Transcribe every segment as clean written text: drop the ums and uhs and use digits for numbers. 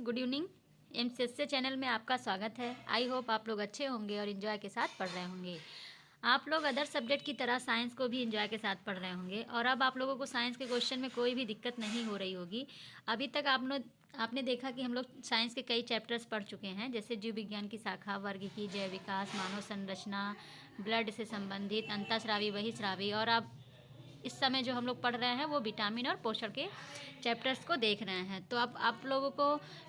Good evening. एमसीएससी channel में आपका स्वागत है। आई होप आप लोग अच्छे होंगे और इन्जॉय के साथ पढ़ रहे होंगे। आप लोग अदर सब्जेक्ट की तरह साइंस को भी इन्जॉय के साथ पढ़ रहे होंगे और अब आप लोगों को साइंस के क्वेश्चन में कोई भी दिक्कत नहीं हो रही होगी। अभी तक आपने देखा कि हम लोग साइंस के कई चैप्टर्स पढ़ चुके हैं, जैसे जीव विज्ञान की शाखा, वर्ग की, जैव विकास, मानव संरचना, ब्लड से संबंधित, अंतःस्रावी, बहिःस्रावी, और अब इस समय जो हम लोग पढ़ रहे हैं वो विटामिन और पोषण के चैप्टर्स को देख रहे हैं। तो अब आप लोगों को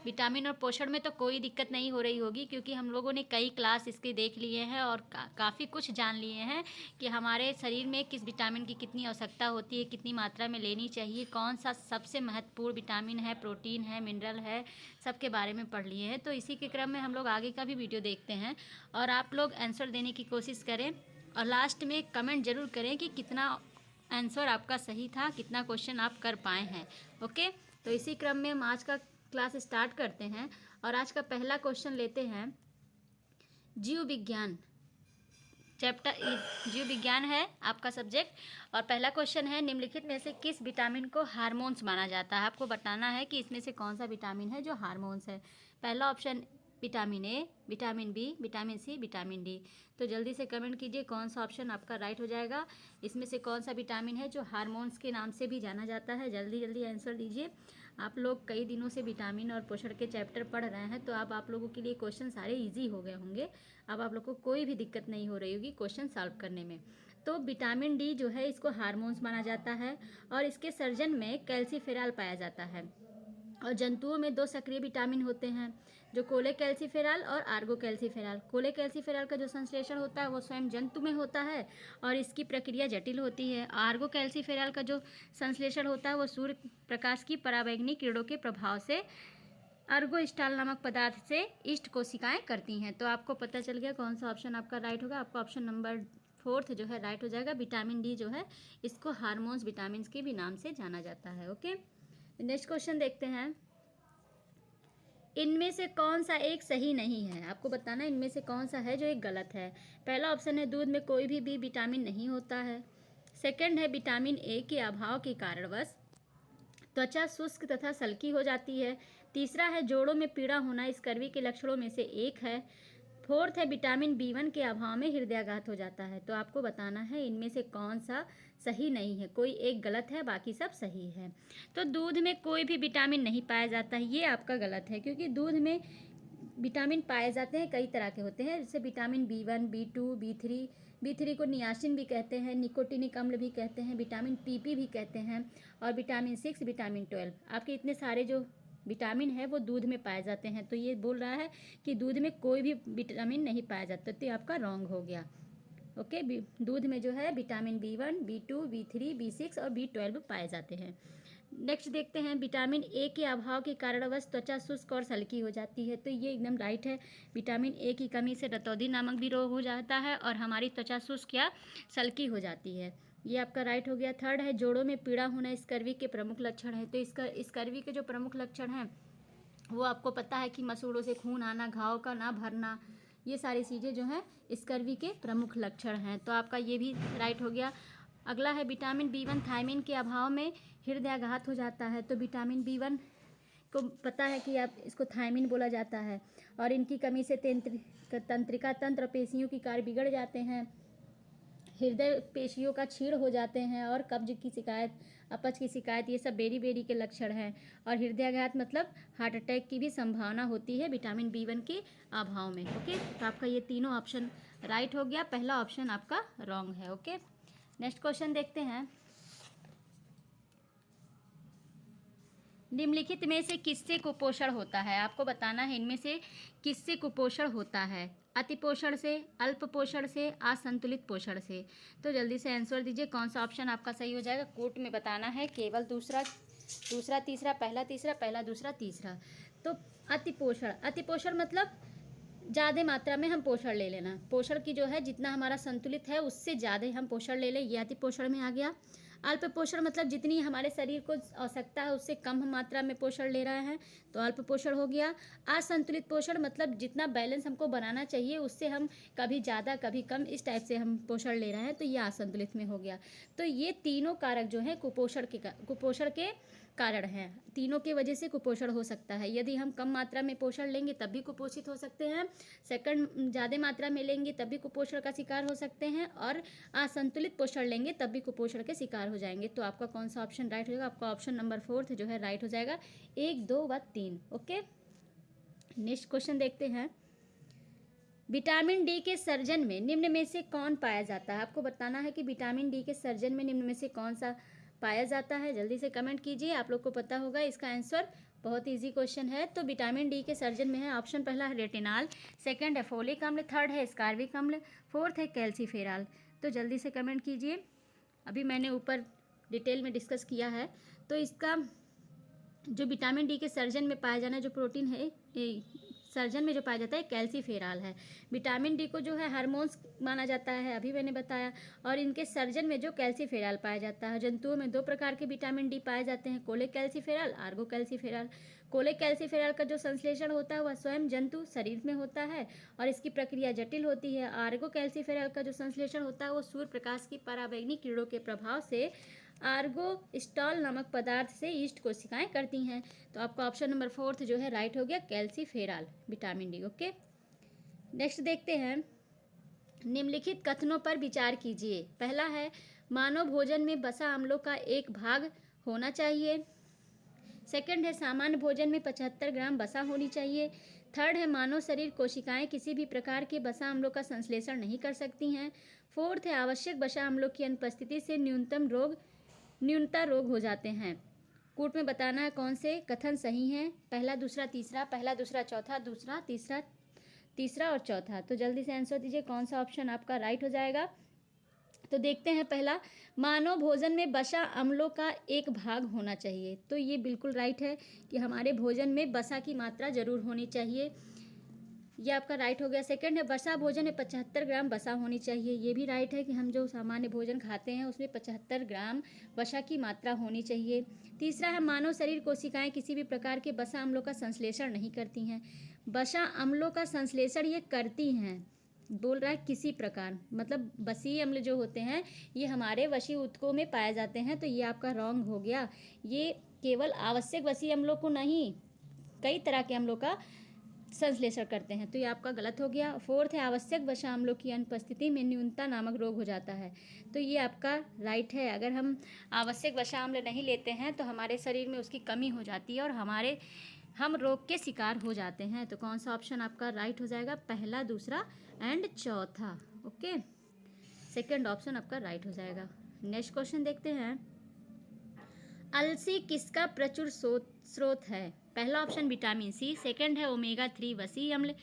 विटामिन और पोषण में तो कोई दिक्कत नहीं हो रही होगी, क्योंकि हम लोगों ने कई क्लास इसके देख लिए हैं और काफ़ी कुछ जान लिए हैं कि हमारे शरीर में किस विटामिन की कितनी आवश्यकता होती है, कितनी मात्रा में लेनी चाहिए, कौन सा सबसे महत्वपूर्ण विटामिन है, प्रोटीन है, मिनरल है, सबके बारे में पढ़ लिए हैं। तो इसी के क्रम में हम लोग आगे का भी वीडियो देखते हैं और आप लोग आंसर देने की कोशिश करें और लास्ट में कमेंट ज़रूर करें कि कितना आंसर आपका सही था, कितना क्वेश्चन आप कर पाए हैं। ओके, तो इसी क्रम में हम आज का क्लास स्टार्ट करते हैं और आज का पहला क्वेश्चन लेते हैं। जीव विज्ञान चैप्टर, जीव विज्ञान है आपका सब्जेक्ट और पहला क्वेश्चन है, निम्नलिखित में से किस विटामिन को हार्मोन्स माना जाता है। आपको बताना है कि इसमें से कौन सा विटामिन है जो हार्मोन्स है। पहला option vitamin A, vitamin B, vitamin C, vitamin D. तो जल्दी से कमेंट कीजिए कौन सा ऑप्शन आपका राइट हो जाएगा। इसमें से कौन सा विटामिन है जो हार्मोन्स के नाम से भी जाना जाता है। जल्दी जल्दी आंसर दीजिए। आप लोग कई दिनों से विटामिन और पोषण के चैप्टर पढ़ रहे हैं, तो अब आप लोगों के लिए क्वेश्चन सारे इजी हो गए होंगे। अब आप लोग को कोई भी दिक्कत नहीं हो रही होगी क्वेश्चन सॉल्व करने में। तो विटामिन डी जो है इसको हार्मोन्स माना जाता है और इसके सर्जन में कैल्सीफेरॉल पाया जाता है। और जंतुओं में दो सक्रिय विटामिन होते हैं, जो कोलेकैल्सीफेरॉल और आर्गोकैल्सीफेरॉल। कोलेकैल्सीफेरॉल का जो संश्लेषण होता है वो स्वयं जंतु में होता है और इसकी प्रक्रिया जटिल होती है। आर्गोकैल्सीफेरॉल का जो संश्लेषण होता है वो सूर्य प्रकाश की पराबैंगनी किरणों के प्रभाव से अर्गोस्टाल नामक पदार्थ से इष्ट कोशिकाएं करती हैं। तो आपको पता चल गया कौन सा ऑप्शन आपका राइट होगा। आपका ऑप्शन नंबर 4 जो है राइट हो जाएगा। विटामिन डी जो है इसको हार्मोन्स विटामिन के भी नाम से जाना जाता है। ओके, नेक्स्ट क्वेश्चन देखते हैं। इनमें से कौन सा एक सही नहीं है। आपको बताना इनमें से कौन सा है जो एक गलत है। पहला ऑप्शन है, दूध में कोई भी बी विटामिन नहीं होता है। सेकंड है, विटामिन ए के अभाव के कारणवश त्वचा शुष्क तथा सल्की हो जाती है। तीसरा है, जोड़ों में पीड़ा होना स्कर्वी के लक्षणों में से एक है। फोर्थ है, विटामिन B1 के अभाव में हृदयाघात हो जाता है। तो आपको बताना है इनमें से कौन सा सही नहीं है। कोई एक गलत है, बाकी सब सही है। तो दूध में कोई भी विटामिन नहीं पाया जाता है, ये आपका गलत है, क्योंकि दूध में विटामिन पाए जाते हैं, कई तरह के होते हैं, जैसे विटामिन B1, B2, B3 को नियासिन भी कहते हैं, निकोटिनिक अम्ल भी कहते हैं, विटामिन PP भी कहते हैं, और विटामिन 6, विटामिन 12। आपके इतने सारे जो विटामिन है वो दूध में पाए जाते हैं। तो ये बोल रहा है कि दूध में कोई भी विटामिन नहीं पाया जाता, तो ये आपका रॉन्ग हो गया। ओके, दूध में जो है vitamin B1, B2, B3, B6 और B12 पाए जाते हैं। नेक्स्ट देखते हैं, विटामिन ए के अभाव के कारणवश त्वचा शुष्क और सल्की हो जाती है। तो ये एकदम राइट है। विटामिन ए की कमी से रतौंधी नामक भी रोग हो जाता है और हमारी त्वचा शुष्क या सल्की हो जाती है। ये आपका राइट हो गया। थर्ड है, जोड़ों में पीड़ा होना स्कर्वी के प्रमुख लक्षण है। तो स्कर्वी के जो प्रमुख लक्षण हैं वो आपको पता है कि मसूड़ों से खून आना, घाव का ना भरना, ये सारी चीज़ें जो हैं स्कर्वी के प्रमुख लक्षण हैं। तो आपका ये भी राइट हो गया। अगला है, विटामिन B1 थायमिन के अभाव में हृदयाघात हो जाता है। तो विटामिन B1 को पता है कि आप इसको थायमिन बोला जाता है और इनकी कमी से तंत्रिका तंत्र, पेशियों की कार्य बिगड़ जाते हैं, हृदय पेशियों का क्षीण हो जाते हैं और कब्ज की शिकायत, अपच की शिकायत, ये सब बेरी के लक्षण हैं। और हृदयाघात मतलब हार्ट अटैक की भी संभावना होती है विटामिन B1 के अभाव में। ओके, तो आपका ये तीनों ऑप्शन राइट हो गया। पहला ऑप्शन आपका रॉन्ग है। ओके, नेक्स्ट क्वेश्चन देखते हैं। निम्नलिखित में से किससे कुपोषण होता है। आपको बताना है इनमें से किससे कुपोषण होता है। अतिपोषण से, अल्प पोषण से, असंतुलित पोषण से। तो जल्दी से आंसर दीजिए कौन सा ऑप्शन आपका सही हो जाएगा। कोट में बताना है केवल दूसरा तीसरा, पहला तीसरा, पहला दूसरा तीसरा। तो अतिपोषण मतलब ज़्यादा मात्रा में हम पोषण ले लेना। पोषण की जो है जितना हमारा संतुलित है उससे ज़्यादा हम पोषण ले लें, ये अतिपोषण में आ गया। अल्प पोषण मतलब जितनी हमारे शरीर को आवश्यकता है उससे कम मात्रा में पोषण ले रहे हैं, तो अल्प पोषण हो गया। असंतुलित पोषण मतलब जितना बैलेंस हमको बनाना चाहिए उससे हम कभी ज़्यादा कभी कम, इस टाइप से हम पोषण ले रहे हैं, तो ये असंतुलित में हो गया। तो ये तीनों कारक जो हैं कुपोषण के कारण हैं। तीनों की वजह से कुपोषण हो सकता है। यदि हम कम मात्रा में पोषण लेंगे तब भी कुपोषित हो सकते हैं, सेकंड ज़्यादा मात्रा में लेंगे तब भी कुपोषण का शिकार हो सकते हैं, और असंतुलित पोषण लेंगे तब भी कुपोषण के शिकार हो जाएंगे। तो आपका कौन सा ऑप्शन राइट हो जाएगा? आपका ऑप्शन नंबर 4 जो है राइट हो जाएगा, 1, 2 व 3। ओके, नेक्स्ट क्वेश्चन देखते हैं। विटामिन डी के सर्जन में निम्न में से कौन पाया जाता है? आपको बताना है कि विटामिन डी के सर्जन में निम्न में से कौन सा पाया जाता है। जल्दी से कमेंट कीजिए, आप लोग को पता होगा इसका आंसर। बहुत इजी क्वेश्चन है। तो विटामिन डी के सर्जन में है, ऑप्शन पहला है रेटिनॉल, सेकंड है फोलिक अम्ल, थर्ड है स्कारविक अम्ल, फोर्थ है कैल्सीफेरॉल। तो जल्दी से कमेंट कीजिए। अभी मैंने ऊपर डिटेल में डिस्कस किया है। तो इसका जो विटामिन डी के सर्जन में पाया जाना जो प्रोटीन है, सर्जन में जो पाया जाता है कैल्सीफेरॉल है। विटामिन डी को जो है हार्मोन्स माना जाता है, अभी मैंने बताया। और इनके सर्जन में जो कैल्सीफेरॉल पाया जाता है। जंतुओं में 2 प्रकार के विटामिन डी पाए जाते हैं, कोलेक कैल्सीफेरॉल, आर्गो कैल्सीफेरॉल। कोलेक कैल्सीफेरॉल का जो संश्लेषण होता है वह स्वयं जंतु शरीर में होता है और इसकी प्रक्रिया जटिल होती है। आर्गो कैल्सीफेरॉल का जो संश्लेषण होता है वो सूर्य प्रकाश की पराबैंगनी किरणों के प्रभाव से आर्गो स्टॉल नामक पदार्थ से ईस्ट कोशिकाएं करती हैं। तो आपका ऑप्शन नंबर 4 जो है राइट हो गया, calciferol, vitamin D. Okay, next देखते हैं। निम्नलिखित कथनों पर विचार कीजिए। पहला है, मानव भोजन में वसा अम्लों का एक भाग होना चाहिए। सेकंड है, सामान्य भोजन में 75 ग्राम वसा होनी चाहिए। थर्ड है, मानव शरीर कोशिकाएं किसी भी प्रकार के वसा अम्लों का संश्लेषण नहीं कर सकती हैं। फोर्थ है, आवश्यक वसा अम्लों की अनुपस्थिति से न्यूनता रोग हो जाते हैं। कोट में बताना है कौन से कथन सही हैं। पहला, दूसरा, तीसरा, पहला, दूसरा, चौथा, दूसरा, तीसरा, तीसरा और चौथा। तो जल्दी से आंसर दीजिए, कौन सा ऑप्शन आपका राइट हो जाएगा। तो देखते हैं। पहला, मानव भोजन में वसा अम्लों का एक भाग होना चाहिए। तो ये बिल्कुल राइट है कि हमारे भोजन में वसा की मात्रा जरूर होनी चाहिए, ये आपका राइट हो गया। सेकंड है, वसा भोजन में 75 ग्राम वसा होनी चाहिए। ये भी राइट है कि हम जो सामान्य भोजन खाते हैं उसमें 75 ग्राम वसा की मात्रा होनी चाहिए। तीसरा है, मानव शरीर कोशिकाएं किसी भी प्रकार के वसा अम्लों का संश्लेषण नहीं करती हैं। वसा अम्लों का संश्लेषण ये करती हैं, बोल रहा है किसी प्रकार, मतलब वसीय अम्ल जो होते हैं ये हमारे वसी ऊतकों में पाए जाते हैं। तो ये आपका रॉन्ग हो गया। ये केवल आवश्यक वसीय अम्लों को नहीं, कई तरह के अम्लों का संश्लेषण करते हैं। तो ये आपका गलत हो गया। फोर्थ है, आवश्यक वसा अम्लों की अनुपस्थिति में न्यूनता नामक रोग हो जाता है। तो ये आपका राइट है। अगर हम आवश्यक वसा अम्ल नहीं लेते हैं तो हमारे शरीर में उसकी कमी हो जाती है और हम रोग के शिकार हो जाते हैं। तो कौन सा ऑप्शन आपका राइट हो जाएगा? पहला, दूसरा एंड चौथा। ओके, सेकंड ऑप्शन आपका राइट हो जाएगा। नेक्स्ट क्वेश्चन देखते हैं। अलसी किसका प्रचुर स्रोत है? पहला ऑप्शन विटामिन सी, सेकंड है ओमेगा 3 वसीय अम्ल,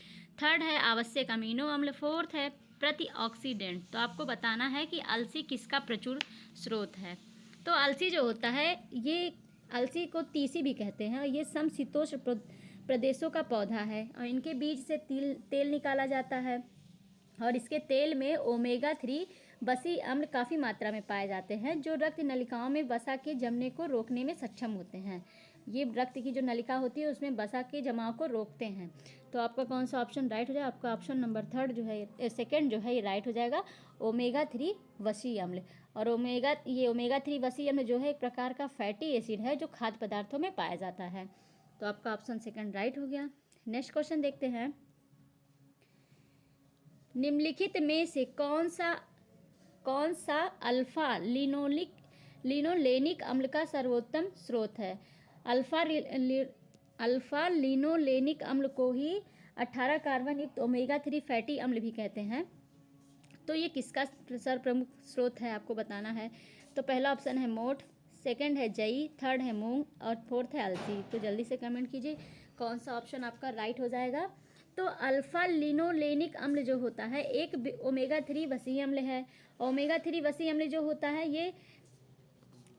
थर्ड है आवश्यक अमीनो अम्ल, फोर्थ है प्रतिऑक्सीडेंट। तो आपको बताना है कि अलसी किसका प्रचुर स्रोत है। तो अलसी जो होता है, ये अलसी को तीसी भी कहते हैं। ये समशीतोष्ण प्रदेशों का पौधा है और इनके बीज से तेल निकाला जाता है और इसके तेल में ओमेगा 3 वसीय अम्ल काफ़ी मात्रा में पाए जाते हैं जो रक्त नलिकाओं में वसा के जमने को रोकने में सक्षम होते हैं। ये रक्त की जो नलिका होती है उसमें वसा के जमाव को रोकते हैं। तो आपका कौन सा ऑप्शन राइट हो जाएगा? आपका ऑप्शन नंबर 3 जो है, सेकंड जो है ये राइट हो जाएगा, ओमेगा 3 वसीय अम्ल। और ओमेगा 3 वसीय अम्ल जो है एक प्रकार का फैटी एसिड है जो खाद्य पदार्थों में पाया जाता है। तो आपका ऑप्शन सेकंड राइट हो गया। नेक्स्ट क्वेश्चन देखते हैं। निम्नलिखित में से कौन सा अल्फा लिनोलेनिक अम्ल का सर्वोत्तम स्रोत है? अल्फा लिनोलेनिक अम्ल को ही 18 कार्बन युक्त ओमेगा 3 फैटी अम्ल भी कहते हैं। तो ये किसका सर्वप्रमुख स्रोत है आपको बताना है। तो पहला ऑप्शन है मोठ, सेकंड है जई, थर्ड है मूंग और फोर्थ है अलसी। तो जल्दी से कमेंट कीजिए कौन सा ऑप्शन आपका राइट हो जाएगा। तो अल्फा लिनोलेनिक अम्ल जो होता है एक ओमेगा 3 वसीय अम्ल है। ओमेगा 3 वसीय अम्ल जो होता है ये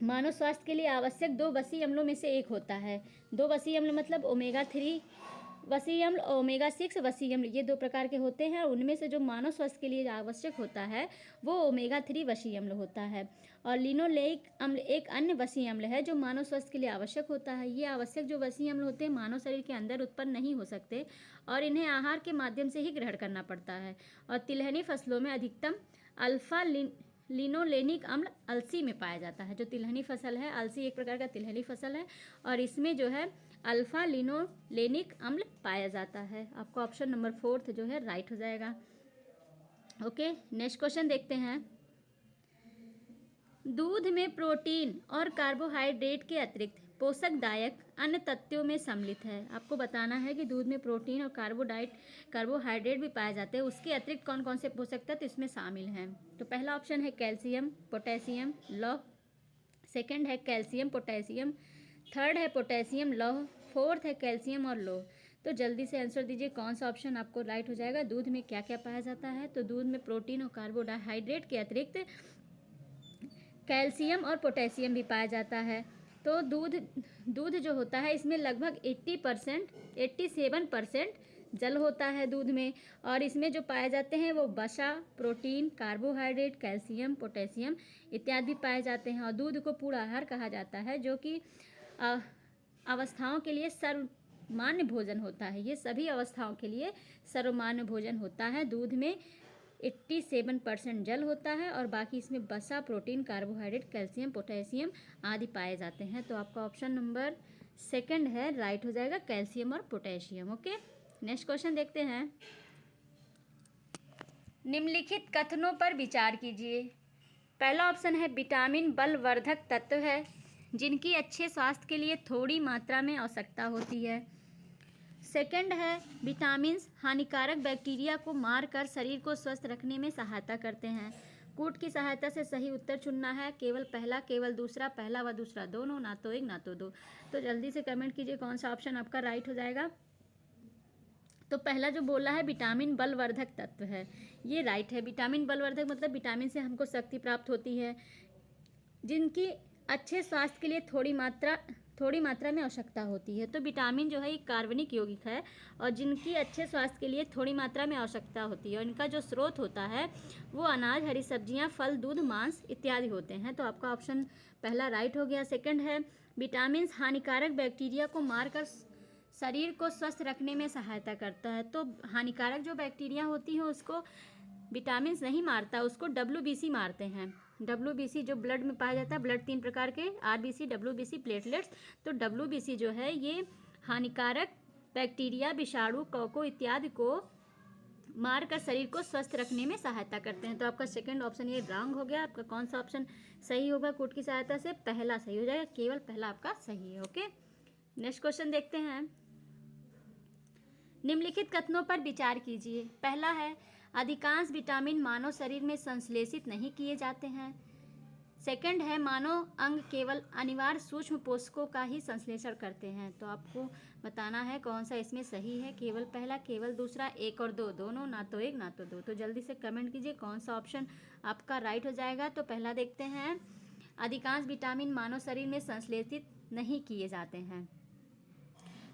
मानव स्वास्थ्य के लिए आवश्यक 2 वसीय अम्लों में से एक होता है। 2 वसीय अम्ल मतलब ओमेगा 3 वसीय अम्ल और ओमेगा 6 वसीय अम्ल, ये 2 प्रकार के होते हैं। उनमें से जो मानव स्वास्थ्य के लिए आवश्यक होता है वो ओमेगा 3 वसीय अम्ल होता है। और लिनोलेनिक अम्ल एक अन्य वसीय अम्ल है जो मानव स्वास्थ्य के लिए आवश्यक होता है। ये आवश्यक जो वसीय अम्ल होते हैं मानव शरीर के अंदर उत्पन्न नहीं हो सकते और इन्हें आहार के माध्यम से ही ग्रहण करना पड़ता है। और तिलहनी फसलों में अधिकतम अल्फा लिनोलेनिक अम्ल अलसी में पाया जाता है। जो तिलहनी फसल है, अलसी एक प्रकार का तिलहनी फसल है और इसमें जो है अल्फा लिनोलेनिक अम्ल पाया जाता है। आपका ऑप्शन नंबर 4 जो है राइट हो जाएगा। ओके, नेक्स्ट क्वेश्चन देखते हैं। दूध में प्रोटीन और कार्बोहाइड्रेट के अतिरिक्त पोषकदायक अन्य तत्वों में सम्मिलित है। आपको बताना है कि दूध में प्रोटीन और कार्बोहाइड्रेट भी पाए जाते हैं, उसके अतिरिक्त कौन कौन से पोषक तत्व इसमें शामिल हैं। तो पहला ऑप्शन है कैल्शियम, पोटेशियम, लौह। सेकंड है कैल्शियम, पोटेशियम। थर्ड है पोटेशियम, लौह। फोर्थ है कैल्शियम और लौह। तो जल्दी से आंसर दीजिए, कौन सा ऑप्शन आपको राइट हो जाएगा। दूध में क्या क्या पाया जाता है। तो दूध में प्रोटीन और कार्बोहाइड्रेट के अतिरिक्त कैल्शियम और पोटेशियम भी पाया जाता है। तो दूध जो होता है इसमें लगभग 87% जल होता है दूध में, और इसमें जो पाए जाते हैं वो वसा, प्रोटीन, कार्बोहाइड्रेट, कैल्शियम, पोटेशियम इत्यादि पाए जाते हैं। और दूध को पूर्ण आहार कहा जाता है, जो कि अवस्थाओं के लिए सर्वमान्य भोजन होता है। ये सभी अवस्थाओं के लिए सर्वमान्य भोजन होता है। दूध में 87% जल होता है और बाकी इसमें वसा, प्रोटीन, कार्बोहाइड्रेट, कैल्शियम, पोटेशियम आदि पाए जाते हैं। तो आपका ऑप्शन नंबर 2 है राइट हो जाएगा, कैल्शियम और पोटेशियम। ओके, नेक्स्ट क्वेश्चन देखते हैं। निम्नलिखित कथनों पर विचार कीजिए। पहला ऑप्शन है विटामिन बलवर्धक तत्व है जिनकी अच्छे स्वास्थ्य के लिए थोड़ी मात्रा में आवश्यकता होती है। सेकंड है विटामिन हानिकारक बैक्टीरिया को मारकर शरीर को स्वस्थ रखने में सहायता करते हैं। कूट की सहायता से सही उत्तर चुनना है, केवल पहला, केवल दूसरा, पहला व दूसरा दोनों, ना तो एक ना तो दो। तो जल्दी से कमेंट कीजिए कौन सा ऑप्शन आपका राइट हो जाएगा। तो पहला जो बोला है विटामिन बलवर्धक तत्व है, ये राइट है। विटामिन बलवर्धक मतलब विटामिन से हमको शक्ति प्राप्त होती है, जिनकी अच्छे स्वास्थ्य के लिए थोड़ी मात्रा में आवश्यकता होती है। तो विटामिन जो है ये कार्बनिक यौगिक है और जिनकी अच्छे स्वास्थ्य के लिए थोड़ी मात्रा में आवश्यकता होती है, और इनका जो स्रोत होता है वो अनाज, हरी सब्जियां, फल, दूध, मांस इत्यादि होते हैं। तो आपका ऑप्शन पहला राइट हो गया। सेकंड है विटामिन हानिकारक बैक्टीरिया को मारकर शरीर को स्वस्थ रखने में सहायता करता है। तो हानिकारक जो बैक्टीरिया होती है उसको विटामिन नहीं मारता, उसको WBC मारते हैं। WBC जो ब्लड में पाया जाता है, ब्लड 3 प्रकार के, RBC, WBC, प्लेटलेट्स। तो WBC जो है ये हानिकारक बैक्टीरिया, विषाणु, कवकों इत्यादि को मारकर शरीर को स्वस्थ रखने में सहायता करते हैं। तो आपका सेकंड ऑप्शन ये रॉन्ग हो गया। आपका कौन सा ऑप्शन सही होगा कूट की सहायता से। पहला सही हो जाएगा, केवल पहला आपका सही है। ओके, नेक्स्ट क्वेश्चन देखते हैं। निम्नलिखित कथनों पर विचार कीजिए। पहला है अधिकांश विटामिन मानव शरीर में संश्लेषित नहीं किए जाते हैं। सेकंड है मानव अंग केवल अनिवार्य सूक्ष्म पोषकों का ही संश्लेषण करते हैं। तो आपको बताना है कौन सा इसमें सही है, केवल पहला, केवल दूसरा, एक और दो, दोनों, ना तो एक ना तो दो। तो जल्दी से कमेंट कीजिए कौन सा ऑप्शन आपका राइट हो जाएगा। तो पहला देखते हैं, अधिकांश विटामिन मानव शरीर में संश्लेषित नहीं किए जाते हैं।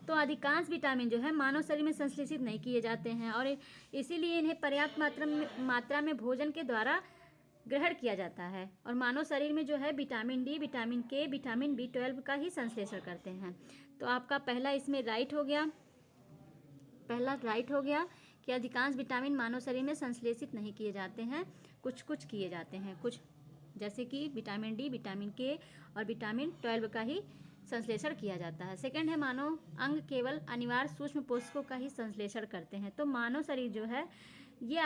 तो अधिकांश विटामिन जो है मानव शरीर में संश्लेषित नहीं किए जाते हैं और इसीलिए इन्हें पर्याप्त मात्रा में भोजन के द्वारा ग्रहण किया जाता है। और मानव शरीर में जो है विटामिन डी, विटामिन के, विटामिन B12 का ही संश्लेषण करते हैं। तो आपका पहला इसमें राइट हो गया, पहला राइट हो गया कि अधिकांश विटामिन मानव शरीर में संश्लेषित नहीं किए जाते हैं, कुछ कुछ किए जाते हैं, कुछ जैसे कि विटामिन डी, विटामिन के और विटामिन 12 का ही संश्लेषण किया जाता है। सेकंड है मानव अंग केवल अनिवार्य सूक्ष्म पोषकों का ही संश्लेषण करते हैं। तो मानव शरीर जो है ये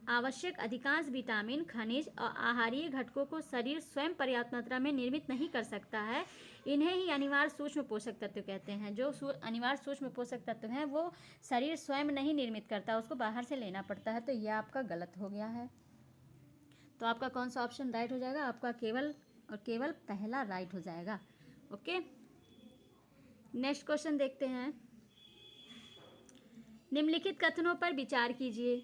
आवश्यक अधिकांश विटामिन, खनिज और आहारीय घटकों को शरीर स्वयं पर्याप्त मात्रा में निर्मित नहीं कर सकता है। इन्हें ही अनिवार्य सूक्ष्म पोषक तत्व कहते हैं। जो अनिवार्य सूक्ष्म पोषक तत्व हैं वो शरीर स्वयं नहीं निर्मित करता, उसको बाहर से लेना पड़ता है। तो यह आपका गलत हो गया है। तो आपका कौन सा ऑप्शन राइट हो जाएगा। आपका केवल और केवल पहला राइट हो जाएगा। ओके, नेक्स्ट क्वेश्चन देखते हैं। निम्नलिखित कथनों पर विचार कीजिए।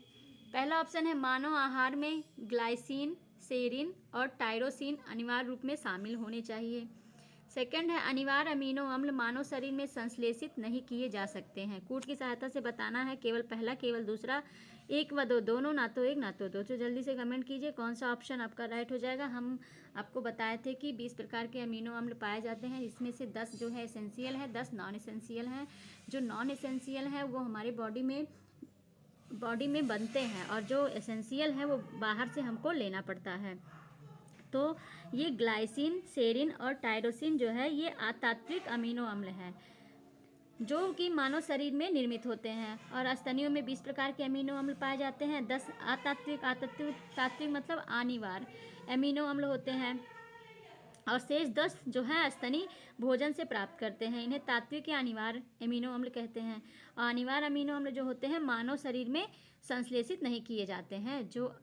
पहला ऑप्शन है मानव आहार में ग्लाइसिन, सेरिन और टायरोसिन अनिवार्य रूप में शामिल होने चाहिए। सेकंड है अनिवार्य अमीनो अम्ल मानव शरीर में संश्लेषित नहीं किए जा सकते हैं। कूट की सहायता से बताना है केवल पहला, केवल दूसरा, एक व दो, दोनों, ना तो एक ना तो दो। तो जल्दी से कमेंट कीजिए कौन सा ऑप्शन आपका राइट हो जाएगा। हम आपको बताए थे कि 20 प्रकार के अमीनो अम्ल पाए जाते हैं, इसमें से 10 जो है एसेंशियल है, 10 नॉन एसेंशियल हैं। जो नॉन एसेंशियल है वो हमारे बॉडी में बनते हैं और जो एसेंशियल है वो बाहर से हमको लेना पड़ता है। तो ये ग्लाइसिन, सेरिन और टायरोसिन जो है ये अतात्विक अमीनो अम्ल हैं जो कि मानव शरीर में निर्मित होते हैं। और स्तनियों में 20 प्रकार के अमीनो अम्ल पाए जाते हैं। 10 तात्विक मतलब अनिवार्य अमीनो अम्ल होते हैं और शेष 10 जो है स्तनी भोजन से प्राप्त करते हैं। इन्हें तात्विक या अनिवार्य अमीनो अम्ल कहते हैं। और अनिवार्य अमीनो अम्ल जो होते हैं मानव शरीर में संश्लेषित नहीं किए जाते हैं। जो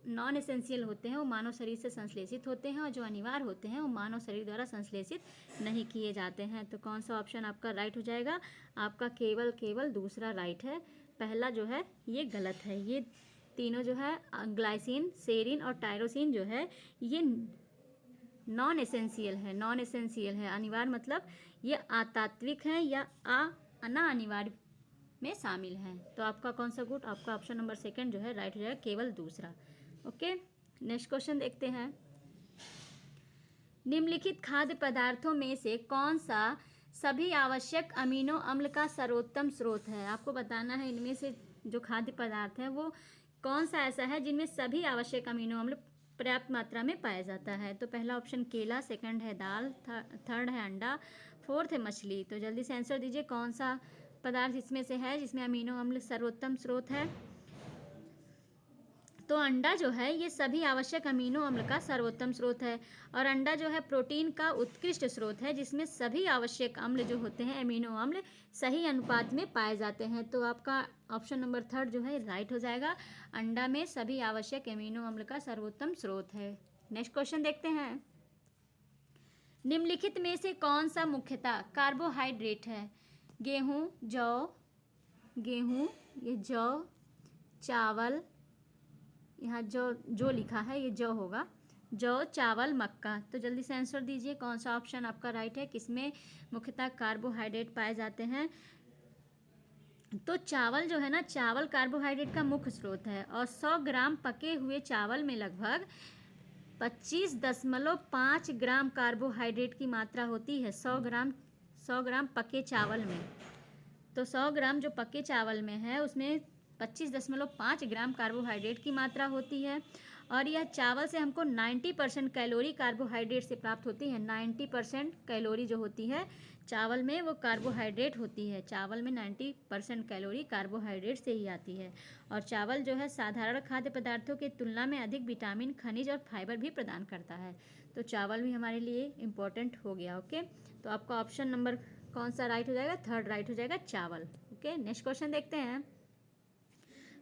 नॉन एसेंशियल होते हैं वो मानव शरीर से संश्लेषित होते हैं और जो अनिवार्य होते हैं वो मानव शरीर द्वारा संश्लेषित नहीं किए जाते हैं। तो कौन सा ऑप्शन आपका राइट हो जाएगा? आपका केवल दूसरा राइट है। पहला जो है ये गलत है। ये तीनों जो है ग्लाइसिन, सेरिन और टायरोसिन जो है ये नॉन एसेंशियल है। अनिवार्य मतलब ये अतात्विक हैं या अना अनिवार्य में शामिल हैं। तो आपका कौन सा गुड? आपका ऑप्शन नंबर सेकंड जो है राइट हो जाएगा, केवल दूसरा। ओके, नेक्स्ट क्वेश्चन देखते हैं। निम्नलिखित खाद्य पदार्थों में से कौन सा सभी आवश्यक अमीनो अम्ल का सर्वोत्तम स्रोत है? आपको बताना है इनमें से जो खाद्य पदार्थ है वो कौन सा ऐसा है जिनमें सभी आवश्यक अमीनो अम्ल पर्याप्त मात्रा में पाया जाता है। तो पहला ऑप्शन केला, सेकंड है दाल, थर्ड है अंडा, फोर्थ है मछली। तो जल्दी से आंसर दीजिए कौन सा पदार्थ इसमें से है जिसमें अमीनो अम्ल सर्वोत्तम स्रोत है। तो अंडा जो है ये सभी आवश्यक अमीनो अम्ल का सर्वोत्तम स्रोत है और अंडा जो है प्रोटीन का उत्कृष्ट स्रोत है जिसमें सभी आवश्यक अम्ल जो होते हैं अमीनो अम्ल सही अनुपात में पाए जाते हैं। तो आपका ऑप्शन नंबर थर्ड जो है राइट हो जाएगा। अंडा में सभी आवश्यक अमीनो अम्ल का सर्वोत्तम स्रोत है। नेक्स्ट क्वेश्चन देखते हैं। निम्नलिखित में से कौन सा मुख्यतः कार्बोहाइड्रेट है? गेहूँ, ये जौ, चावल, यहाँ जो लिखा है ये जौ होगा, जौ, चावल, मक्का। तो जल्दी से आंसर दीजिए कौन सा ऑप्शन आपका राइट है, किसमें मुख्यतः कार्बोहाइड्रेट पाए जाते हैं। तो चावल जो है ना, चावल कार्बोहाइड्रेट का मुख्य स्रोत है और 100 ग्राम पके हुए चावल में लगभग 25.5 ग्राम कार्बोहाइड्रेट की मात्रा होती है। 100 ग्राम पके चावल में। तो 100 ग्राम जो पके चावल में है उसमें 25.5 ग्राम कार्बोहाइड्रेट की मात्रा होती है और यह चावल से हमको 90% कैलोरी कार्बोहाइड्रेट से प्राप्त होती है। 90% कैलोरी जो होती है चावल में वो कार्बोहाइड्रेट होती है। चावल में 90% कैलोरी कार्बोहाइड्रेट से ही आती है और चावल जो है साधारण खाद्य पदार्थों की तुलना में अधिक विटामिन, खनिज और फाइबर भी प्रदान करता है। तो चावल भी हमारे लिए इम्पोर्टेंट हो गया। ओके, तो आपका ऑप्शन नंबर कौन सा राइट हो जाएगा? थर्ड राइट हो जाएगा, चावल। ओके, नेक्स्ट क्वेश्चन देखते हैं।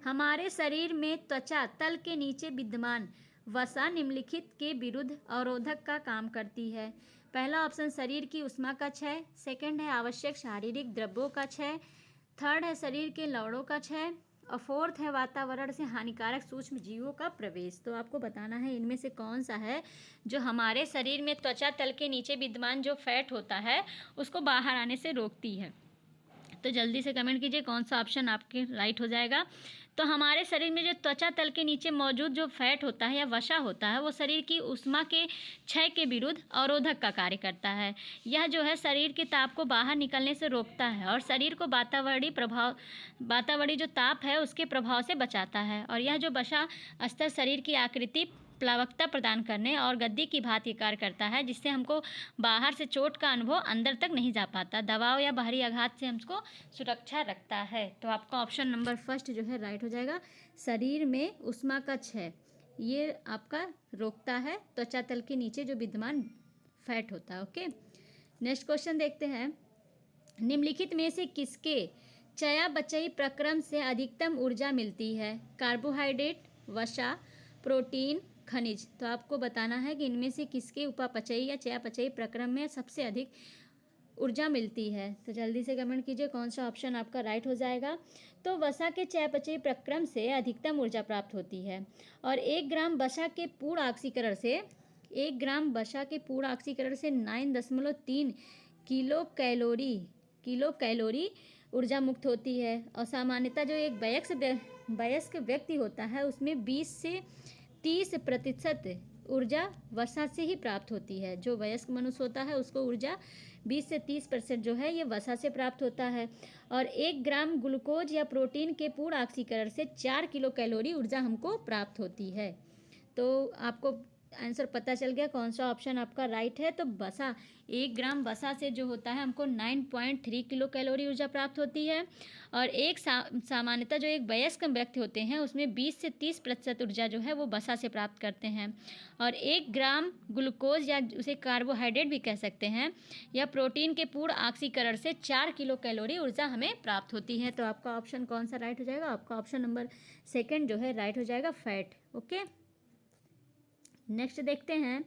हमारे शरीर में त्वचा तल के नीचे विद्यमान वसा निम्नलिखित के विरुद्ध अवरोधक का काम करती है। पहला ऑप्शन शरीर की ऊष्मा का क्षय, सेकंड है आवश्यक शारीरिक द्रव्यों का क्षय, थर्ड है शरीर के लवणों का क्षय और फोर्थ है वातावरण से हानिकारक सूक्ष्म जीवों का प्रवेश। तो आपको बताना है इनमें से कौन सा है जो हमारे शरीर में त्वचा तल के नीचे विद्यमान जो फैट होता है उसको बाहर आने से रोकती है। तो जल्दी से कमेंट कीजिए कौन सा ऑप्शन आपके राइट हो जाएगा। तो हमारे शरीर में जो त्वचा तल के नीचे मौजूद जो फैट होता है या वसा होता है वो शरीर की ऊष्मा के क्षय के विरुद्ध अवरोधक का कार्य करता है। यह जो है शरीर के ताप को बाहर निकलने से रोकता है और शरीर को वातावरणीय जो ताप है उसके प्रभाव से बचाता है और यह जो वसा स्तर शरीर की आकृति प्लावकता प्रदान करने और गद्दी की भांति कार्य करता है जिससे हमको बाहर से चोट का अनुभव अंदर तक नहीं जा पाता। दबाव या बाहरी आघात से हमको सुरक्षा रखता है। तो आपका ऑप्शन नंबर फर्स्ट जो है राइट हो जाएगा। शरीर में ऊष्मा का क्षय ये आपका रोकता है त्वचा तल के नीचे जो विद्यमान फैट होता है। ओके, नेक्स्ट क्वेश्चन देखते हैं। निम्नलिखित में से किसके चयापचयी प्रक्रम से अधिकतम ऊर्जा मिलती है? कार्बोहाइड्रेट, वसा, प्रोटीन, खनिज। तो आपको बताना है कि इनमें से किसके उपापचयी या चयापचयी प्रक्रम में सबसे अधिक ऊर्जा मिलती है। तो जल्दी से कमेंट कीजिए कौन सा ऑप्शन आपका राइट हो जाएगा। तो वसा के चयापचयी प्रक्रम से अधिकतम ऊर्जा प्राप्त होती है और 1 ग्राम वसा के पूर्ण ऑक्सीकरण से 9.3 किलो कैलोरी ऊर्जा मुक्त होती है और सामान्यतः जो एक वयस्क व्यक्ति होता है उसमें 20 से 30% ऊर्जा वसा से ही प्राप्त होती है। जो वयस्क मनुष्य होता है उसको ऊर्जा 20 से 30% जो है ये वसा से प्राप्त होता है और 1 ग्राम ग्लूकोज या प्रोटीन के पूर्ण ऑक्सीकरण से 4 किलो कैलोरी ऊर्जा हमको प्राप्त होती है। तो आपको आंसर पता चल गया कौन सा ऑप्शन आपका राइट है। तो वसा, 1 ग्राम वसा से जो होता है हमको 9.3 किलो कैलोरी ऊर्जा प्राप्त होती है। और एक सामान्यतः जो एक वयस्क व्यक्ति होते हैं उसमें 20 से 30% ऊर्जा जो है वो वसा से प्राप्त करते हैं। और 1 ग्राम ग्लूकोज या उसे कार्बोहाइड्रेट भी कह सकते हैं या प्रोटीन के पूर्ण ऑक्सीकरण से 4 किलो कैलोरी ऊर्जा हमें प्राप्त होती है। तो आपका ऑप्शन कौन सा राइट हो जाएगा? आपका ऑप्शन नंबर सेकेंड जो है राइट हो जाएगा, फैट। ओके, नेक्स्ट देखते हैं।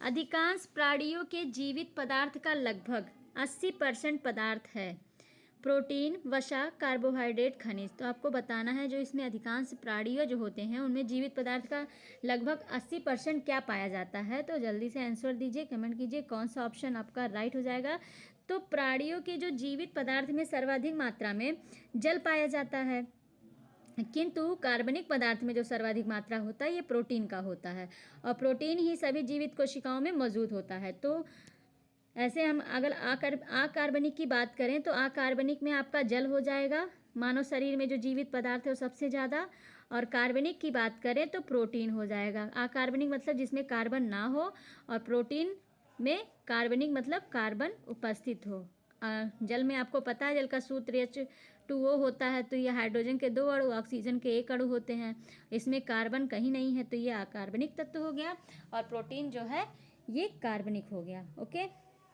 अधिकांश प्राणियों के जीवित पदार्थ का लगभग 80% पदार्थ है प्रोटीन, वसा, कार्बोहाइड्रेट, खनिज। तो आपको बताना है जो इसमें अधिकांश प्राणियों जो होते हैं उनमें जीवित पदार्थ का लगभग 80% क्या पाया जाता है। तो जल्दी से आंसर दीजिए, कमेंट कीजिए कौन सा ऑप्शन आपका राइट हो जाएगा। तो प्राणियों के जो जीवित पदार्थ में सर्वाधिक मात्रा में जल पाया जाता है, किंतु कार्बनिक पदार्थ में जो सर्वाधिक मात्रा होता है ये प्रोटीन का होता है। और प्रोटीन ही सभी जीवित कोशिकाओं में मौजूद होता है। तो ऐसे हम अगर अकार्बनिक की बात करें तो अकार्बनिक में आपका जल हो जाएगा, मानव शरीर में जो जीवित पदार्थ है वो सबसे ज़्यादा। और कार्बनिक की बात करें तो प्रोटीन हो जाएगा। अकार्बनिक मतलब जिसमें कार्बन ना हो, और प्रोटीन में कार्बनिक मतलब कार्बन उपस्थित हो। जल में आपको पता है जल का सूत्र H2O होता है। तो ये हाइड्रोजन के 2 अणु, ऑक्सीजन के 1 अणु होते हैं। इसमें कार्बन कहीं नहीं है, तो ये अकार्बनिक तत्व हो गया। और प्रोटीन जो है ये कार्बनिक हो गया। ओके,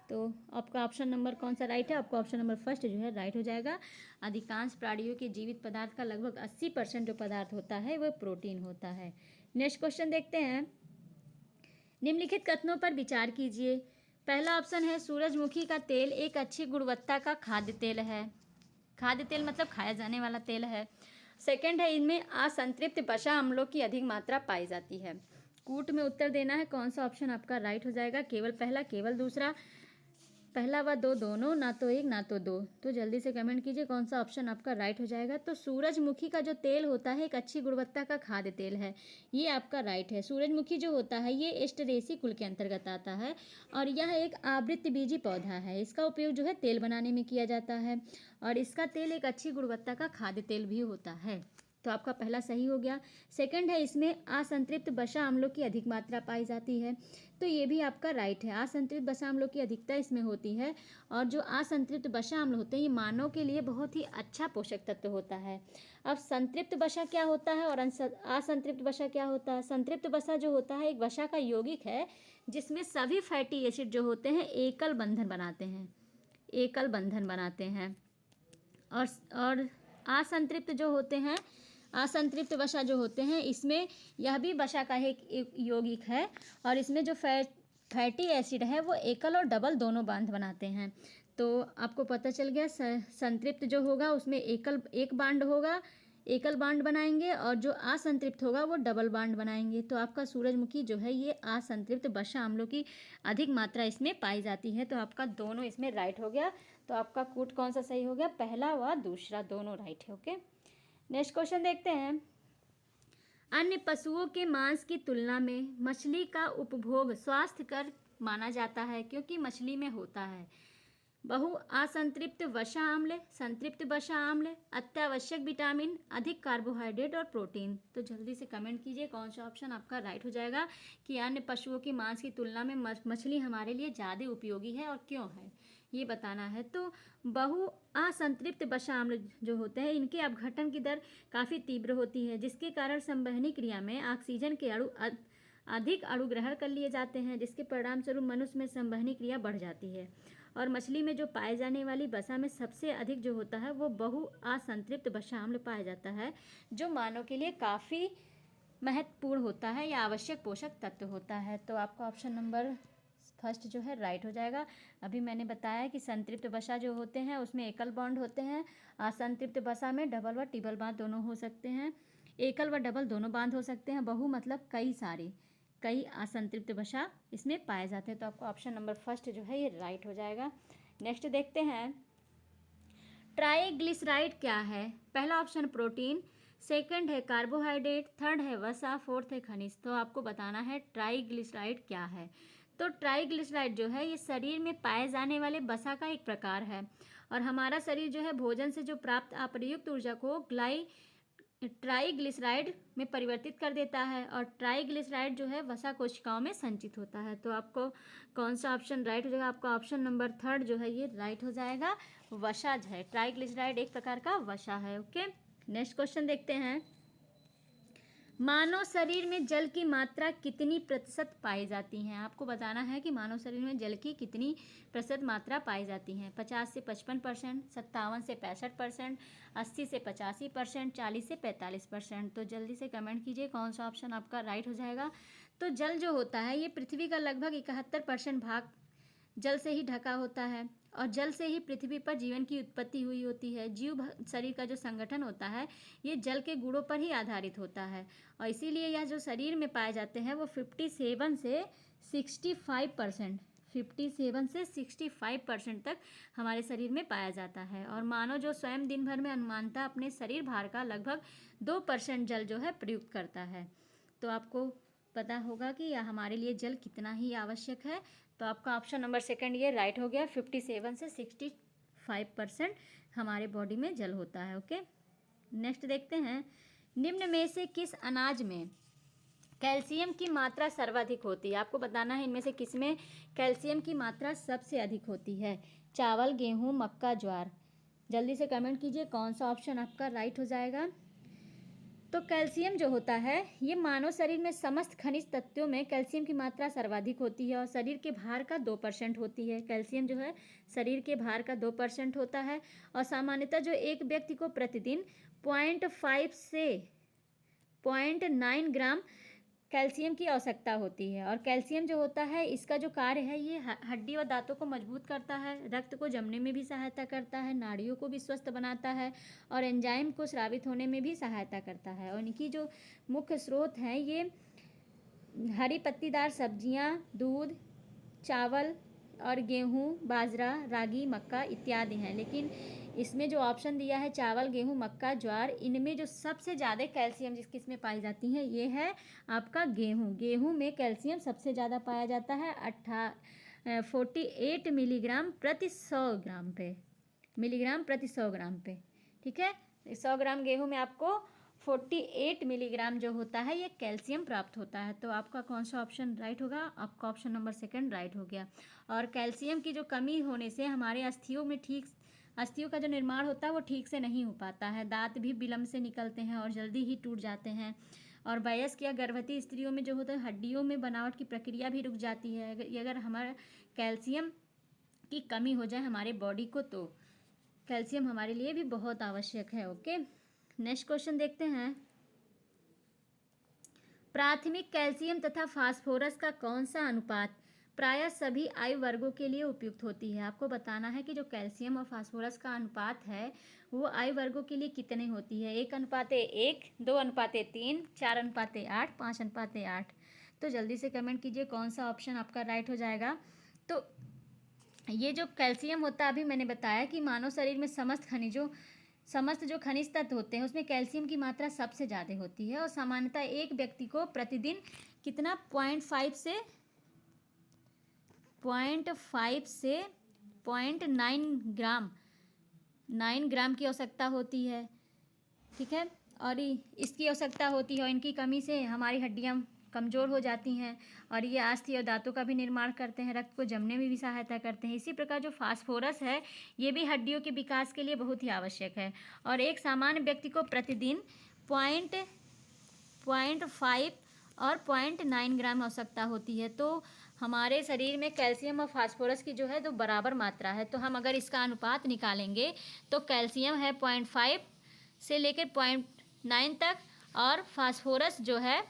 तो आपका ऑप्शन नंबर कौन सा राइट है? आपका ऑप्शन नंबर फर्स्ट जो है राइट हो जाएगा। अधिकांश प्राणियों के जीवित पदार्थ का लगभग 80% जो पदार्थ होता है वह प्रोटीन होता है। नेक्स्ट क्वेश्चन देखते हैं। निम्नलिखित कथनों पर विचार कीजिए। पहला ऑप्शन है सूरजमुखी का तेल एक अच्छी गुणवत्ता का खाद्य तेल है। खाद्य तेल मतलब खाया जाने वाला तेल है। सेकंड है इनमें असंतृप्त वसा अम्लों की अधिक मात्रा पाई जाती है। कूट में उत्तर देना है कौन सा ऑप्शन आपका राइट हो जाएगा। केवल पहला, केवल दूसरा, पहला व दो दोनों, ना तो एक ना तो दो। तो जल्दी से कमेंट कीजिए कौन सा ऑप्शन आपका राइट हो जाएगा। तो सूरजमुखी का जो तेल होता है एक अच्छी गुणवत्ता का खाद्य तेल है, ये आपका राइट है। सूरजमुखी जो होता है ये एस्टरेसी कुल के अंतर्गत आता है और यह एक आवृतबीजी पौधा है। इसका उपयोग जो है तेल बनाने में किया जाता है और इसका तेल एक अच्छी गुणवत्ता का खाद्य तेल भी होता है। तो आपका पहला सही हो गया। सेकंड है इसमें असंतृप्त वसा अम्लों की अधिक मात्रा पाई जाती है। तो ये भी आपका राइट है। असंतृप्त वसा अम्लों की अधिकता इसमें होती है और जो असंतृप्त वसा अम्ल होते हैं ये मानव के लिए बहुत ही अच्छा पोषक तत्व होता है। अब संतृप्त वसा क्या होता है और असंतृप्त वसा क्या होता है? संतृप्त वसा जो होता है एक वसा का यौगिक है जिसमें सभी फैटी एसिड जो होते हैं एकल बंधन बनाते हैं, एकल बंधन बनाते हैं। और असंतृप्त जो होते हैं, असंतृप्त वसा जो होते हैं इसमें यह भी वसा का एक यौगिक है और इसमें जो फैटी एसिड है वो एकल और डबल दोनों बांध बनाते हैं। तो आपको पता चल गया संतृप्त जो होगा उसमें एक बांड होगा, एकल बांड बनाएंगे और जो असंतृप्त होगा वो डबल बांड बनाएंगे। तो आपका सूरजमुखी जो है ये असंतृप्त वसा अम्लों की अधिक मात्रा इसमें पाई जाती है। तो आपका दोनों इसमें राइट हो गया। तो आपका कूट कौन सा सही हो गया? पहला व दूसरा दोनों राइट है। ओके, नेक्स्ट क्वेश्चन देखते हैं। अन्य पशुओं के मांस की तुलना में मछली का उपभोग स्वास्थ्यकर माना जाता है क्योंकि मछली में होता है बहु असंतृप्त वसा अम्ल, संतृप्त वसा अम्ल, अत्यावश्यक विटामिन, अधिक कार्बोहाइड्रेट और प्रोटीन। तो जल्दी से कमेंट कीजिए कौन सा ऑप्शन आपका राइट हो जाएगा कि अन्य पशुओं के मांस की तुलना में मछली हमारे लिए ज़्यादा उपयोगी है और क्यों है ये बताना है। तो बहु असंतृप्त वसा अम्ल जो होते हैं इनके अपघटन की दर काफ़ी तीव्र होती है जिसके कारण संवहनी क्रिया में ऑक्सीजन के अणु अधिक अणु ग्रहण कर लिए जाते हैं जिसके परिणाम स्वरूप मनुष्य में संवहनी क्रिया बढ़ जाती है। और मछली में जो पाए जाने वाली वसा में सबसे अधिक जो होता है वो बहु असंतृप्त वसा अम्ल पाया जाता है जो मानव के लिए काफ़ी महत्वपूर्ण होता है या आवश्यक पोषक तत्व होता है। तो आपका ऑप्शन नंबर फर्स्ट जो है राइट हो जाएगा। अभी मैंने बताया कि संतृप्त वसा जो होते हैं उसमें एकल बॉन्ड होते हैं, असंतृप्त वसा में डबल व ट्रिपल बांध दोनों हो सकते हैं, एकल व डबल दोनों बांध हो सकते हैं, बहु मतलब कई असंतृप्त वसा इसमें पाए जाते हैं। तो आपका ऑप्शन नंबर फर्स्ट जो है ये राइट हो जाएगा। नेक्स्ट देखते हैं ट्राइग्लिसराइड क्या है। पहला ऑप्शन प्रोटीन, सेकंड है कार्बोहाइड्रेट, थर्ड है वसा, फोर्थ है खनिज। तो आपको बताना है ट्राइग्लिसराइड क्या है। तो ट्राइग्लिसराइड जो है ये शरीर में पाए जाने वाले वसा का एक प्रकार है और हमारा शरीर जो है भोजन से जो प्राप्त अप्रयुक्त ऊर्जा को ट्राइग्लिसराइड में परिवर्तित कर देता है और ट्राइग्लिसराइड जो है वसा कोशिकाओं में संचित होता है। तो आपको कौन सा ऑप्शन राइट हो जाएगा? आपका ऑप्शन नंबर 3 जो है ये राइट हो जाएगा। वसा है, ट्राइग्लिसराइड एक प्रकार का वसा है। ओके, नेक्स्ट क्वेश्चन देखते हैं। मानव शरीर में जल की मात्रा कितनी प्रतिशत पाई जाती है? आपको बताना है कि मानव शरीर में जल की कितनी प्रतिशत मात्रा पाई जाती है। 50 से 55%, 57 से 65%, 80 से 85%, 40 से 45%। तो जल्दी से कमेंट कीजिए कौन सा ऑप्शन आपका राइट हो जाएगा। तो जल जो होता है ये पृथ्वी का लगभग 71% भाग जल से ही ढका होता है और जल से ही पृथ्वी पर जीवन की उत्पत्ति हुई होती है। जीव शरीर का जो संगठन होता है ये जल के गुणों पर ही आधारित होता है और इसीलिए यह जो शरीर में पाए जाते हैं वो 57 से 65%, 57 से 65% तक हमारे शरीर में पाया जाता है। और मानव जो स्वयं दिन भर में अनुमानतः अपने शरीर भार का लगभग 2% जल जो है प्रयुक्त करता है। तो आपको पता होगा कि यह हमारे लिए जल कितना ही आवश्यक है। तो आपका ऑप्शन नंबर 2 ये राइट हो गया। 57 से 65% हमारे बॉडी में जल होता है। ओके, नेक्स्ट देखते हैं। निम्न में से किस अनाज में कैल्शियम की मात्रा सर्वाधिक होती है? आपको बताना है इनमें से किस में कैल्शियम की मात्रा सबसे अधिक होती है। चावल, गेहूँ, मक्का, ज्वार। जल्दी से कमेंट कीजिए कौन सा ऑप्शन आपका राइट हो जाएगा। तो कैल्शियम जो होता है ये मानव शरीर में समस्त खनिज तत्वों में कैल्शियम की मात्रा सर्वाधिक होती है और शरीर के भार का 2% होती है। कैल्शियम जो है शरीर के भार का 2% होता है और सामान्यतः जो एक व्यक्ति को प्रतिदिन 0.5 से 0.9 ग्राम कैल्शियम की आवश्यकता होती है। और कैल्शियम जो होता है इसका जो कार्य है ये हड्डी और दांतों को मजबूत करता है, रक्त को जमने में भी सहायता करता है, नाड़ियों को भी स्वस्थ बनाता है और एंजाइम को स्रावित होने में भी सहायता करता है। और इनकी जो मुख्य स्रोत हैं ये हरी पत्तीदार सब्जियां, दूध, चावल और गेहूँ, बाजरा, रागी, मक्का इत्यादि हैं। लेकिन इसमें जो ऑप्शन दिया है चावल, गेहूँ, मक्का, ज्वार, इनमें जो सबसे ज़्यादा कैल्शियम जिस किस में पाई जाती है ये है आपका गेहूँ। गेहूँ में कैल्शियम सबसे ज़्यादा पाया जाता है 48 मिलीग्राम प्रति 100 ग्राम पे, मिलीग्राम प्रति 100 ग्राम पे। ठीक है, 100 ग्राम गेहूँ में आपको 48 मिलीग्राम जो होता है ये कैल्शियम प्राप्त होता है। तो आपका कौन सा ऑप्शन राइट होगा? आपका ऑप्शन नंबर 2 राइट हो गया। और कैल्शियम की जो कमी होने से हमारे अस्थियों का जो निर्माण होता है वो ठीक से नहीं हो पाता है। दांत भी विलम्ब से निकलते हैं और जल्दी ही टूट जाते हैं। और वयस्क या गर्भवती स्त्रियों में जो होता है हड्डियों में बनावट की प्रक्रिया भी रुक जाती है अगर हमारा कैल्शियम की कमी हो जाए हमारे बॉडी को। तो कैल्शियम हमारे लिए भी बहुत आवश्यक है। ओके, नेक्स्ट क्वेश्चन देखते हैं। प्राथमिक कैल्शियम तथा फास्फोरस का कौन सा अनुपात प्रायः सभी आयु वर्गों के लिए उपयुक्त होती है? आपको बताना है कि जो कैल्शियम और फास्फोरस का अनुपात है वो आयु वर्गों के लिए कितने होती है। 1:1, 2:3, 4:8, 5:8। तो जल्दी से कमेंट कीजिए कौन सा ऑप्शन आपका राइट हो जाएगा। तो ये जो कैल्शियम होता है अभी मैंने बताया कि मानव शरीर में समस्त जो खनिज तत्व होते हैं उसमें कैल्शियम की मात्रा सबसे ज़्यादा होती है और सामान्यतः एक व्यक्ति को प्रतिदिन कितना 0.5 से 9 ग्राम की आवश्यकता होती है। ठीक है, और इसकी आवश्यकता होती है और इनकी कमी से हमारी हड्डियां कमज़ोर हो जाती हैं और ये अस्थि और दांतों का भी निर्माण करते हैं, रक्त को जमने में भी सहायता करते हैं। इसी प्रकार जो फास्फोरस है ये भी हड्डियों के विकास के लिए बहुत ही आवश्यक है और एक सामान्य व्यक्ति को प्रतिदिन 0.5 और 0.9 ग्राम आवश्यकता होती है। तो हमारे शरीर में कैल्शियम और फास्फोरस की जो है तो बराबर मात्रा है। तो हम अगर इसका अनुपात निकालेंगे तो कैल्शियम है 0.5 से लेकर 0.9 तक और फास्फोरस जो है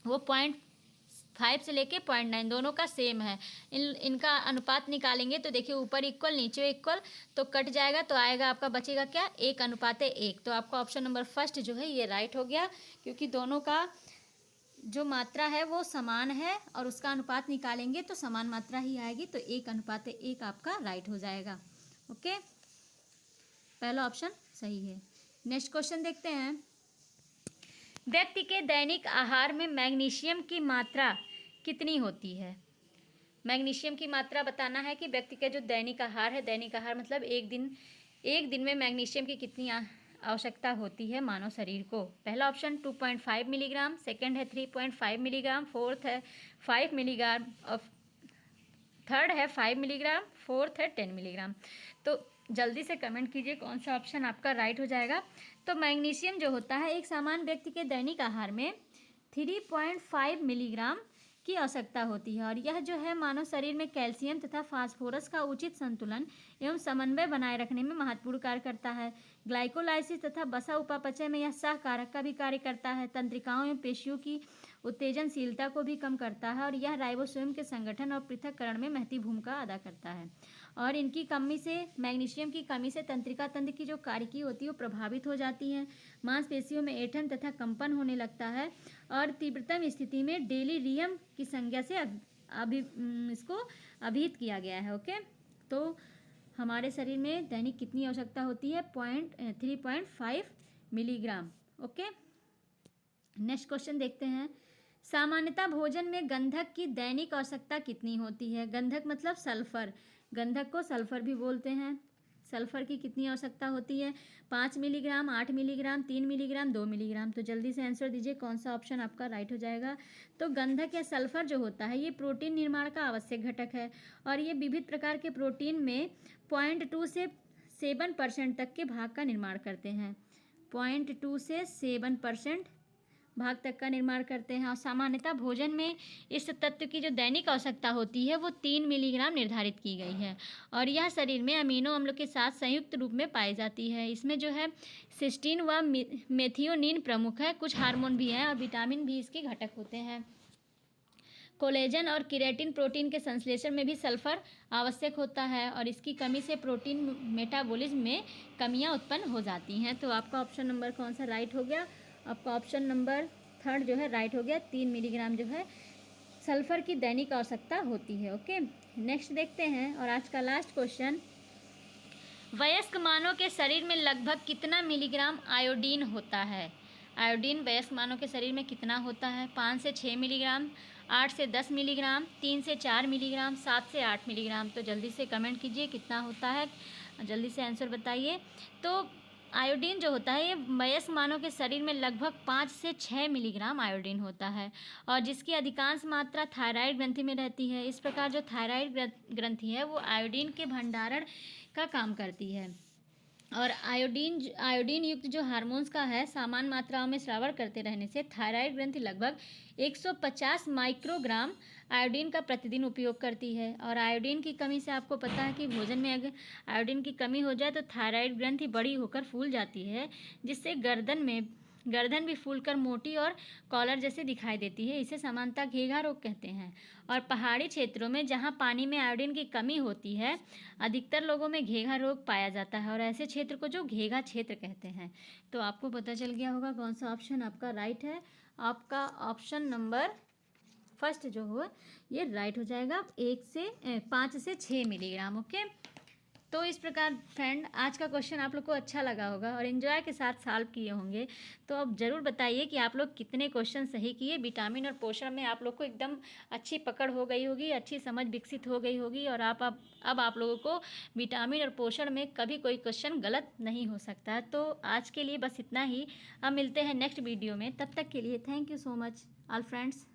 वो 0.5 से लेके 0.9 दोनों का सेम है। इनका अनुपात निकालेंगे तो देखिए ऊपर इक्वल नीचे इक्वल, तो कट जाएगा तो आएगा आपका बचेगा क्या 1:1। तो आपका ऑप्शन नंबर 1 जो है ये राइट हो गया क्योंकि दोनों का जो मात्रा है वो समान है और उसका अनुपात निकालेंगे तो समान मात्रा ही आएगी। तो 1:1 आपका राइट हो जाएगा। ओके, पहला ऑप्शन सही है। नेक्स्ट क्वेश्चन देखते हैं। व्यक्ति के दैनिक आहार में मैग्नीशियम की मात्रा कितनी होती है? मैग्नीशियम की मात्रा बताना है कि व्यक्ति का जो दैनिक आहार है, दैनिक आहार मतलब एक दिन में मैग्नीशियम की कितनी आवश्यकता होती है मानव शरीर को? पहला ऑप्शन 2.5 मिलीग्राम, सेकंड है 3.5 मिलीग्राम, फोर्थ है 5 मिलीग्राम और थर्ड है 5 मिलीग्राम, फोर्थ है 10 मिलीग्राम। तो जल्दी से कमेंट कीजिए कौन सा ऑप्शन आपका राइट हो जाएगा। तो मैग्नीशियम जो होता है एक सामान्य व्यक्ति के दैनिक आहार में 3.5 मिलीग्राम की आवश्यकता होती है और यह जो है मानव शरीर में कैल्शियम तथा फास्फोरस का उचित संतुलन एवं समन्वय बनाए रखने में महत्वपूर्ण कार्य करता है। ग्लाइकोलाइसिस तथा वसा उपापचय में यह सहकारक का भी कार्य करता है। तंत्रिकाओं एवं पेशियों की उत्तेजनशीलता को भी कम करता है और यह राइबोसोम के संगठन और पृथक्करण में महती भूमिका अदा करता है। और इनकी कमी से, मैग्नीशियम की कमी से तंत्रिका तंत्र की जो कार्यकी होती है वो प्रभावित हो जाती है। मांसपेशियों में ऐंठन तथा कंपन होने लगता है और तीव्रतम स्थिति में डेलीरियम की संज्ञा से इसको अभिहित किया गया है। ओके, तो हमारे शरीर में दैनिक कितनी आवश्यकता होती है? 3.5 मिलीग्राम। ओके, नेक्स्ट क्वेश्चन देखते हैं। सामान्यतः भोजन में गंधक की दैनिक आवश्यकता कितनी होती है? गंधक मतलब सल्फर, गंधक को सल्फर भी बोलते हैं। सल्फर की कितनी आवश्यकता होती है? 5 मिलीग्राम, 8 मिलीग्राम, 3 मिलीग्राम, 2 मिलीग्राम। तो जल्दी से आंसर दीजिए कौन सा ऑप्शन आपका राइट हो जाएगा। तो गंधक या सल्फर जो होता है ये प्रोटीन निर्माण का आवश्यक घटक है और ये विविध प्रकार के प्रोटीन में 0.2 से 7% तक के भाग का निर्माण करते हैं। 0.2 से 7% भाग तक का निर्माण करते हैं और सामान्यतः भोजन में इस तत्व की जो दैनिक आवश्यकता होती है वो 3 मिलीग्राम निर्धारित की गई है और यह शरीर में अमीनो अम्लों के साथ संयुक्त रूप में पाई जाती है। इसमें जो है सिस्टीन व मेथियोनिन प्रमुख है, कुछ हार्मोन भी हैं और विटामिन भी इसके घटक होते हैं। कोलेजन और केराटिन प्रोटीन के संश्लेषण में भी सल्फर आवश्यक होता है और इसकी कमी से प्रोटीन मेटाबॉलिज्म में कमियां उत्पन्न हो जाती हैं। तो आपका ऑप्शन नंबर कौन सा राइट हो गया? आपका ऑप्शन नंबर थर्ड जो है राइट हो गया। 3 मिलीग्राम जो है सल्फर की दैनिक आवश्यकता होती है। ओके, नेक्स्ट देखते हैं और आज का लास्ट क्वेश्चन। वयस्क मानव के शरीर में लगभग कितना मिलीग्राम आयोडीन होता है? आयोडीन वयस्क मानव के शरीर में कितना होता है? 5 से 6 मिलीग्राम, 8 से 10 मिलीग्राम, 3 से 4 मिलीग्राम, 7 से 8 मिलीग्राम। तो जल्दी से कमेंट कीजिए कितना होता है, जल्दी से आंसर बताइए। तो आयोडीन जो होता है ये वयस्क मानव के शरीर में लगभग 5 से 6 मिलीग्राम आयोडीन होता है और जिसकी अधिकांश मात्रा थायराइड ग्रंथि में रहती है। इस प्रकार जो थायराइड ग्रंथि है वो आयोडीन के भंडारण का काम करती है और आयोडीन युक्त जो हार्मोन्स का है सामान्य मात्राओं में स्रावन करते रहने से थायराइड ग्रंथि लगभग 150 माइक्रोग्राम आयोडीन का प्रतिदिन उपयोग करती है। और आयोडीन की कमी से आपको पता है कि भोजन में अगर आयोडीन की कमी हो जाए तो थायराइड ग्रंथि बड़ी होकर फूल जाती है, जिससे गर्दन भी फूलकर मोटी और कॉलर जैसे दिखाई देती है। इसे सामान्यतः घेघा रोग कहते हैं। और पहाड़ी क्षेत्रों में जहाँ पानी में आयोडीन की कमी होती है अधिकतर लोगों में घेघा रोग पाया जाता है और ऐसे क्षेत्र को जो घेघा क्षेत्र कहते हैं। तो आपको पता चल गया होगा कौन सा ऑप्शन आपका राइट है। आपका ऑप्शन नंबर फर्स्ट जो हो ये राइट हो जाएगा। 5 से 6 मिलीग्राम। ओके, तो इस प्रकार फ्रेंड आज का क्वेश्चन आप लोग को अच्छा लगा होगा और एंजॉय के साथ सॉल्व किए होंगे। तो अब ज़रूर बताइए कि आप लोग कितने क्वेश्चन सही किए। विटामिन और पोषण में आप लोग को एकदम अच्छी पकड़ हो गई होगी, अच्छी समझ विकसित हो गई होगी और अब आप लोगों को विटामिन और पोषण में कभी कोई क्वेश्चन गलत नहीं हो सकता। तो आज के लिए बस इतना ही। अब मिलते हैं नेक्स्ट वीडियो में, तब तक के लिए thank you so much all friends.